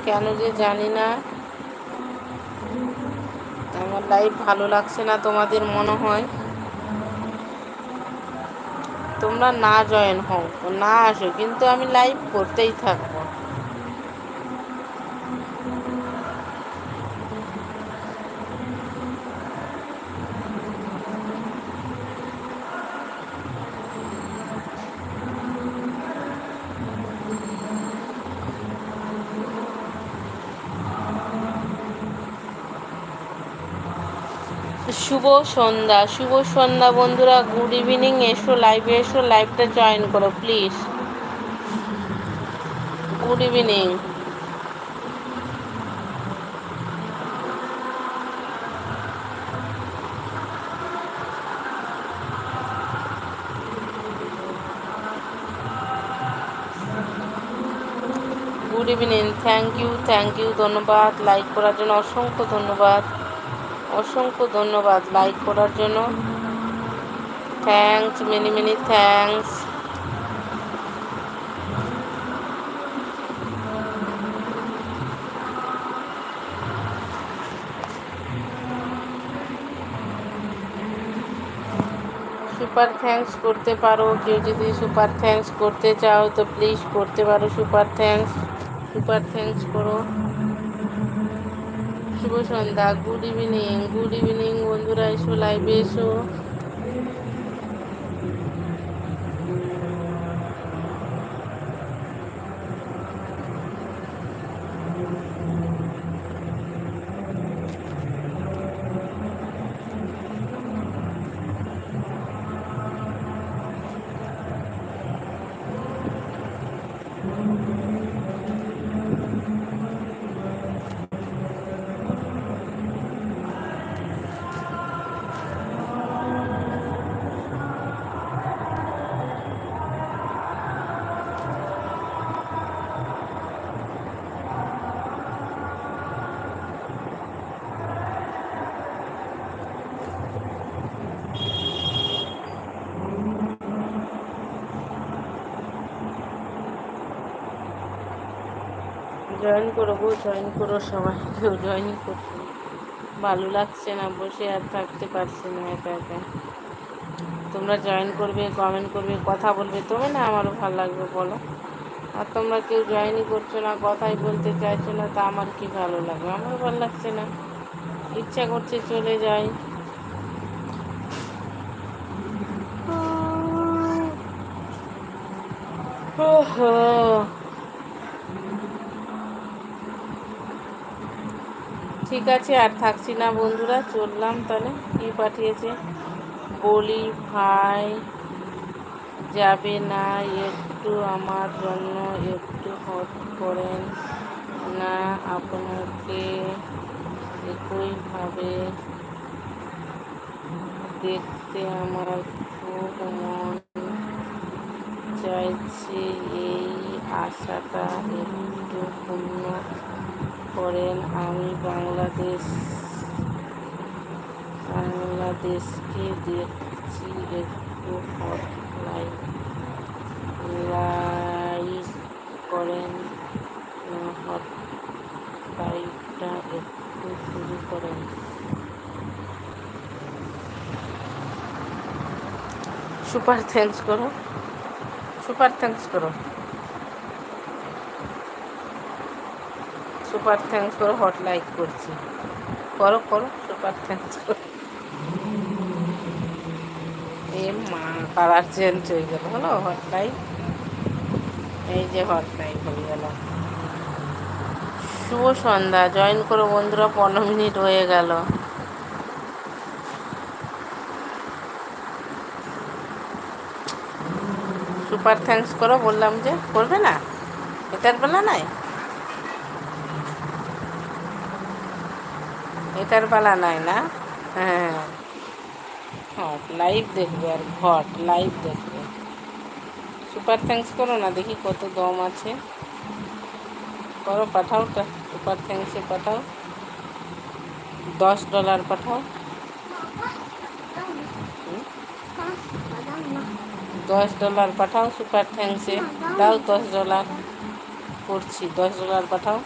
কেন যে জানি না আমার লাইভ ভালো লাগছে না তোমাদের মনে হয়। তোমরা না জয়েন হও, না আসো, কিন্তু আমি লাইভ করতেই থাকবো। শুভ সন্ধ্যা, শুভ সন্ধ্যা বন্ধুরা, গুড ইভিনিং। এসো লাইভে, এসো, লাইভটা জয়েন করো please. Good evening. Good evening. Thank you, ধন্যবাদ লাইক করার জন্য, অসংখ্য ধন্যবাদ, অসংখ্য ধন্যবাদ লাইক করার জন্য। Thanks, many many thanks. Super thanks করতে পারো, কেউ যদি সুপার থ্যাঙ্কস করতে চাও তো প্লিজ করতে পারো। সুপার থ্যাঙ্কস, সুপার থ্যাঙ্কস করো। শুভ সন্ধ্যা, গুড ইভিনিং বন্ধুরা, এসো লাইভে এসো। জয়েন করো গো, জয়েন করো সবাই, কেউ জয়েন করতে ভালো লাগছে না, বসে আর থাকতে পারছি না একা একা। তোমরা জয়েন করবে, কমেন্ট করবে, কথা বলবে, তবে না আমারও ভালো লাগবে বলো। আর তোমরা কেউ জয়েনই করছো না, কথাই বলতে চাইছো না, তা আমার কি ভালো লাগবে? আমারও ভালো লাগছে না, ইচ্ছা করছে চলে যাই। ঠিক আছে, আর থাকছি না বন্ধুরা, চললাম তাহলে। কি পাঠিয়েছে? বলি ভাই যাবে না একটু আমার জন্য, একটু হট করেন না, আপনাকে একইভাবে দেখতে আমার খুব মন চাইছে, এই আশাটা একটু পূর্ণ করেন। আমি বাংলাদেশকে দেখছি, একটু হট লাইক করেন না, হট লাইকটা একটু শুরু করেন। সুপার থ্যাঙ্কস করো, সুপার থ্যাঙ্কস করো, সুপার থ্যাঙ্কস করো। হট লাইক করছি, করো করো, সুপার থ্যাঙ্কস করো। এ মা, কালার চেঞ্জ হয়ে গেল, হলো হট লাইক। এই যে হট লাইক হয়ে গেল। শুভ সন্ধ্যা, জয়েন করো বন্ধুরা, 15 মিনিট হয়ে গেল। সুপার থ্যাঙ্কস করো বললাম যে, করবে না? এটার বেলা নাই, এটার বেলা নাই না। হ্যাঁ, হট লাইভ দেখবে আর হট লাইভ দেখবে। সুপার থ্যাঙ্কস করো না, দেখি কত দম আছে। করো, পাঠাও, সুপার থ্যাঙ্কসে পাঠাও, $10 পাঠাও। $10 পাঠাও সুপার থ্যাঙ্কসে, দাও $10 করছি, $10 পাঠাও।